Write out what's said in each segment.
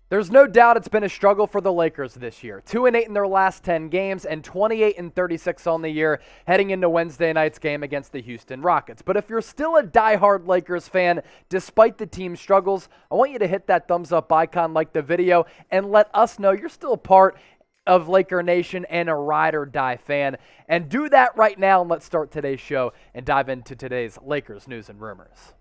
There's no doubt it's been a struggle for the Lakers this year. 2-8 in their last 10 games and 28-36 on the year heading into Wednesday night's game against the Houston Rockets. But if you're still a diehard Lakers fan, despite the team's struggles, I want you to hit that thumbs up icon, like the video, and let us know you're still part of Laker Nation and a ride or die fan. And do that right now, and let's start today's show and dive into today's Lakers news and rumors.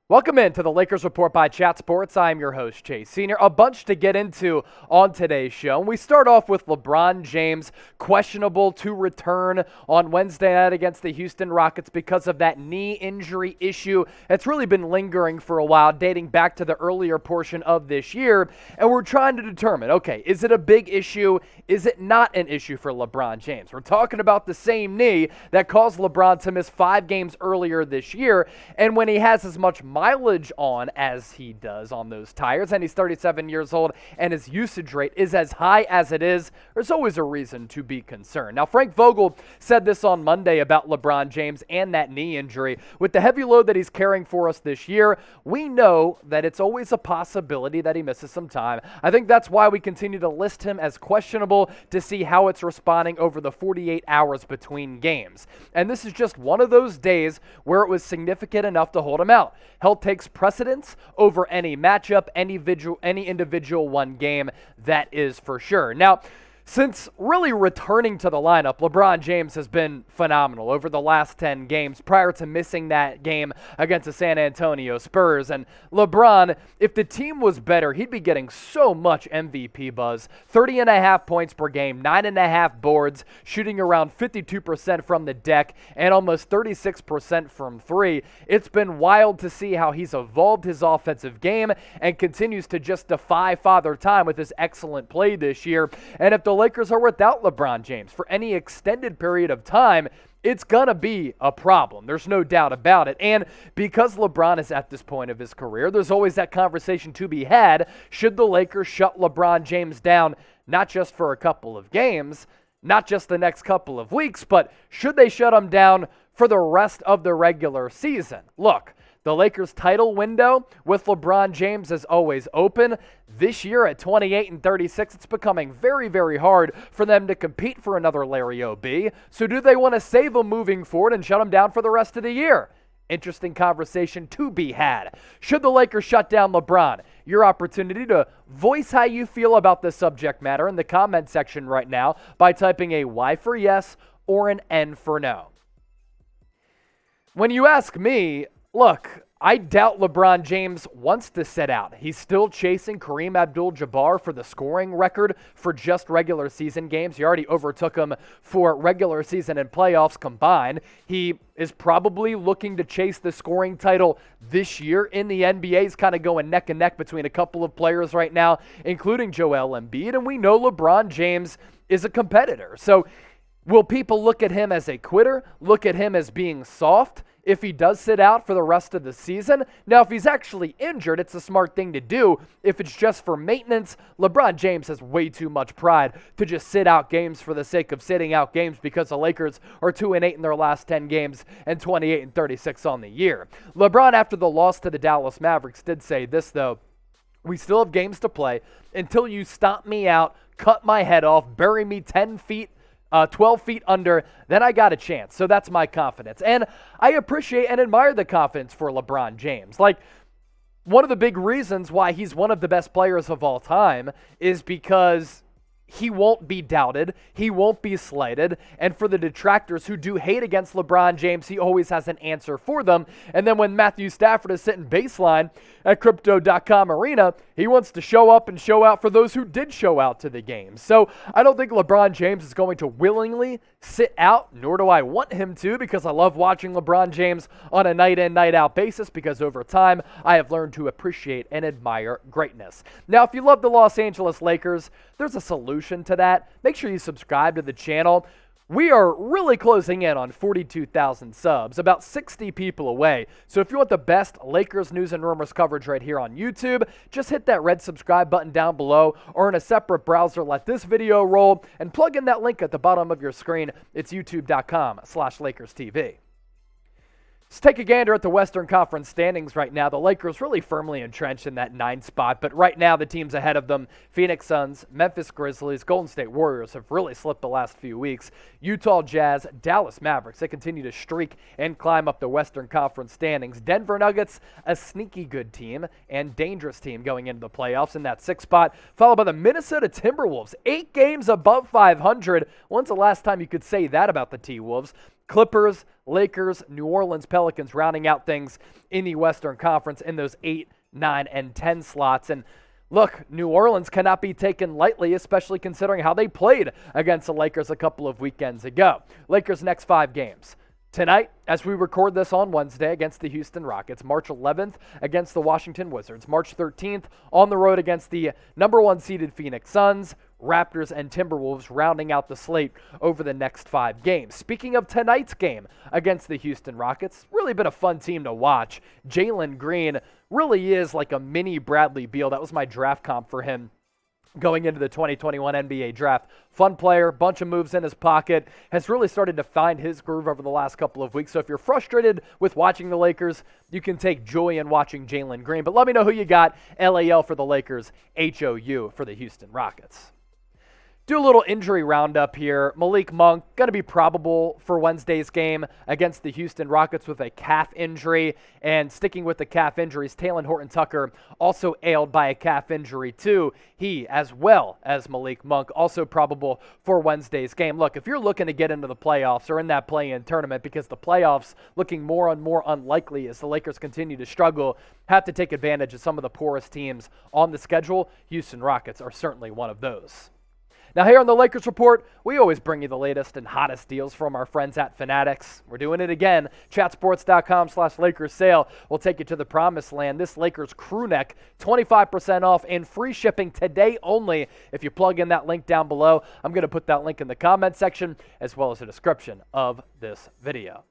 Welcome into the Lakers Report by Chat Sports. I'm your host, Chase Sr. A bunch to get into on today's show. And we start off with LeBron James, questionable to return on Wednesday night against the Houston Rockets because of that knee injury issue. It's really been lingering for a while, dating back to the earlier portion of this year. And we're trying to determine, okay, is it a big issue? Is it not an issue for LeBron James? We're talking about the same knee that caused LeBron to miss 5 games earlier this year. And when he has as much mileage on as he does on those tires, and he's 37 years old, and his usage rate is as high as it is, there's always a reason to be concerned. Now, Frank Vogel said this on Monday about LeBron James and that knee injury. With the heavy load that he's carrying for us this year, we know that it's always a possibility that he misses some time. I think that's why we continue to list him as questionable to see how it's responding over the 48 hours between games. And this is just one of those days where it was significant enough to hold him out. Health takes precedence over any matchup, any individual one game, that is for sure. Now, since really returning to the lineup, LeBron James has been phenomenal over the last 10 games prior to missing that game against the San Antonio Spurs. And LeBron, if the team was better, he'd be getting so much MVP buzz. 30.5 points per game, 9.5 boards, shooting around 52% from the deck and almost 36% from three. It's been wild to see how he's evolved his offensive game and continues to just defy Father Time with his excellent play this year. And if the Lakers are without LeBron James for any extended period of time, it's going to be a problem. There's no doubt about it. And because LeBron is at this point of his career, there's always that conversation to be had. Should the Lakers shut LeBron James down, not just for a couple of games, not just the next couple of weeks, but should they shut him down for the rest of the regular season? Look, the Lakers' title window with LeBron James is always open. This year at 28-36, it's becoming very, very hard for them to compete for another Larry O.B. So do they want to save him moving forward and shut him down for the rest of the year? Interesting conversation to be had. Should the Lakers shut down LeBron? Your opportunity to voice how you feel about this subject matter in the comment section right now by typing a Y for yes or an N for no. When you ask me, look, I doubt LeBron James wants to sit out. He's still chasing Kareem Abdul-Jabbar for the scoring record for just regular season games. He already overtook him for regular season and playoffs combined. He is probably looking to chase the scoring title this year in the NBA. He's kind of going neck and neck between a couple of players right now, including Joel Embiid. And we know LeBron James is a competitor. So will people look at him as a quitter, look at him as being soft if he does sit out for the rest of the season? Now, if he's actually injured, it's a smart thing to do. If it's just for maintenance, LeBron James has way too much pride to just sit out games for the sake of sitting out games because the Lakers are 2-8 in their last 10 games and 28-36 on the year. LeBron, after the loss to the Dallas Mavericks, did say this, though: "We still have games to play. Until you stomp me out, cut my head off, bury me 12 feet under, then I got a chance." So that's my confidence. And I appreciate and admire the confidence for LeBron James. Like, one of the big reasons why he's one of the best players of all time is because he won't be doubted. He won't be slighted. And for the detractors who do hate against LeBron James, he always has an answer for them. And then when Matthew Stafford is sitting baseline at Crypto.com Arena, he wants to show up and show out for those who did show out to the game. So I don't think LeBron James is going to willingly sit out, nor do I want him to, because I love watching LeBron James on a night in, night out basis, because over time I have learned to appreciate and admire greatness. Now, if you love the Los Angeles Lakers, there's a solution to that. Make sure you subscribe to the channel. We are really closing in on 42,000 subs, about 60 people away. So if you want the best Lakers news and rumors coverage right here on YouTube, just hit that red subscribe button down below, or in a separate browser, let this video roll and plug in that link at the bottom of your screen. It's youtube.com/LakersTV. Let's take a gander at the Western Conference standings right now. The Lakers really firmly entrenched in that 9th spot, but right now the teams ahead of them, Phoenix Suns, Memphis Grizzlies, Golden State Warriors have really slipped the last few weeks. Utah Jazz, Dallas Mavericks, they continue to streak and climb up the Western Conference standings. Denver Nuggets, a sneaky good team and dangerous team going into the playoffs in that 6th spot, followed by the Minnesota Timberwolves, 8 games above 500. When's the last time you could say that about the T-Wolves? Clippers, Lakers, New Orleans Pelicans rounding out things in the Western Conference in those 8, 9, and 10 slots. And look, New Orleans cannot be taken lightly, especially considering how they played against the Lakers a couple of weekends ago. Lakers' next 5 games. Tonight, as we record this on Wednesday, against the Houston Rockets. March 11th against the Washington Wizards. March 13th on the road against the number 1 seeded Phoenix Suns. Raptors and Timberwolves rounding out the slate over the next 5 games. Speaking of tonight's game against the Houston Rockets, really been a fun team to watch. Jalen Green really is like a mini Bradley Beal. That was my draft comp for him going into the 2021 NBA draft. Fun player, bunch of moves in his pocket, has really started to find his groove over the last couple of weeks. So if you're frustrated with watching the Lakers, you can take joy in watching Jalen Green. But let me know who you got. LAL for the Lakers, HOU for the Houston Rockets. Do a little injury roundup here. Malik Monk going to be probable for Wednesday's game against the Houston Rockets with a calf injury. And sticking with the calf injuries, Talen Horton-Tucker also ailed by a calf injury too. He, as well as Malik Monk, also probable for Wednesday's game. Look, if you're looking to get into the playoffs or in that play-in tournament, because the playoffs looking more and more unlikely as the Lakers continue to struggle, have to take advantage of some of the poorest teams on the schedule. Houston Rockets are certainly one of those. Now here on the Lakers Report, we always bring you the latest and hottest deals from our friends at Fanatics. We're doing it again. Chatsports.com/Lakers sale will take you to the promised land. This Lakers crew neck, 25% off and free shipping today only. If you plug in that link down below, I'm going to put that link in the comment section as well as the description of this video.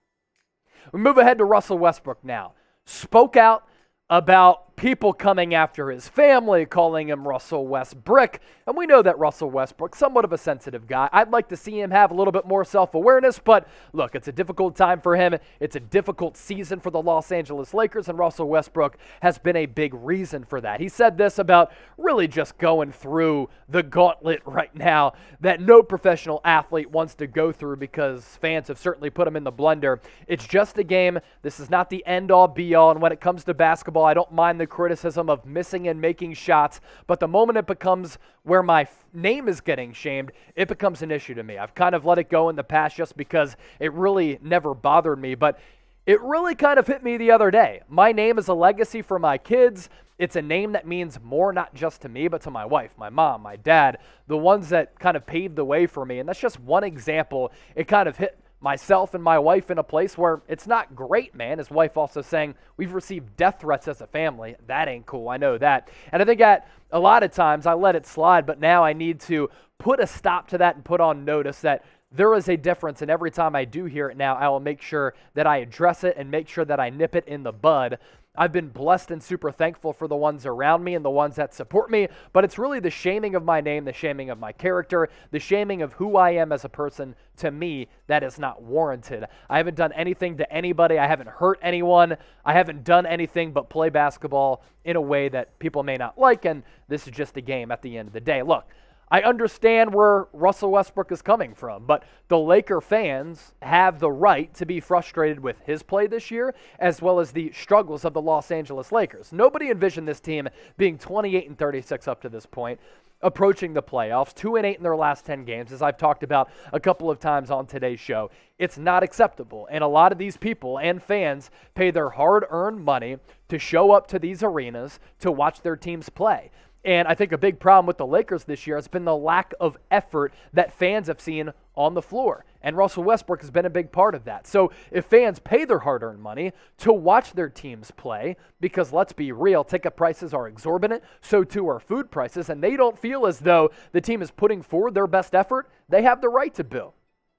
We move ahead to Russell Westbrook now. Spoke out about people coming after his family, calling him Russell Westbrook. And we know that Russell Westbrook, somewhat of a sensitive guy. I'd like to see him have a little bit more self-awareness, but look, it's a difficult time for him. It's a difficult season for the Los Angeles Lakers, and Russell Westbrook has been a big reason for that. He said this about really just going through the gauntlet right now that no professional athlete wants to go through because fans have certainly put him in the blender. It's just a game. This is not the end-all, be-all, and when it comes to basketball, I don't mind the criticism of missing and making shots, but the moment it becomes where my name is getting shamed, it becomes an issue to me. I've kind of let it go in the past just because it really never bothered me, but it really kind of hit me the other day. My name is a legacy for my kids. It's a name that means more not just to me, but to my wife, my mom, my dad, the ones that kind of paved the way for me, and that's just one example. It kind of hit myself and my wife in a place where it's not great, man. His wife also saying, we've received death threats as a family. That ain't cool. I know that. And I think at a lot of times I let it slide, but now I need to put a stop to that and put on notice that there is a difference. And every time I do hear it now, I will make sure that I address it and make sure that I nip it in the bud. I've been blessed and super thankful for the ones around me and the ones that support me, but it's really the shaming of my name, the shaming of my character, the shaming of who I am as a person, to me, that is not warranted. I haven't done anything to anybody. I haven't hurt anyone. I haven't done anything but play basketball in a way that people may not like, and this is just a game at the end of the day. Look, I understand where Russell Westbrook is coming from, but the Laker fans have the right to be frustrated with his play this year, as well as the struggles of the Los Angeles Lakers. Nobody envisioned this team being 28-36 up to this point, approaching the playoffs, 2-8 in their last 10 games, as I've talked about a couple of times on today's show. It's not acceptable, and a lot of these people and fans pay their hard-earned money to show up to these arenas to watch their teams play. And I think a big problem with the Lakers this year has been the lack of effort that fans have seen on the floor. And Russell Westbrook has been a big part of that. So if fans pay their hard-earned money to watch their teams play, because let's be real, ticket prices are exorbitant, so too are food prices, and they don't feel as though the team is putting forward their best effort, they have the right to boo.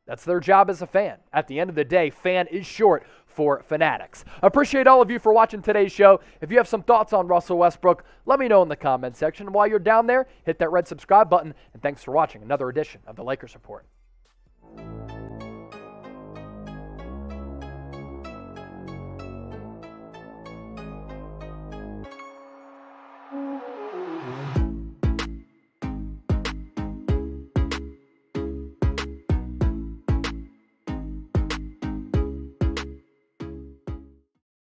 That's their job as a fan. At the end of the day, fan is short for fanatics. I appreciate all of you for watching today's show. If you have some thoughts on Russell Westbrook, let me know in the comment section. And while you're down there, hit that red subscribe button. And thanks for watching another edition of the Lakers Report.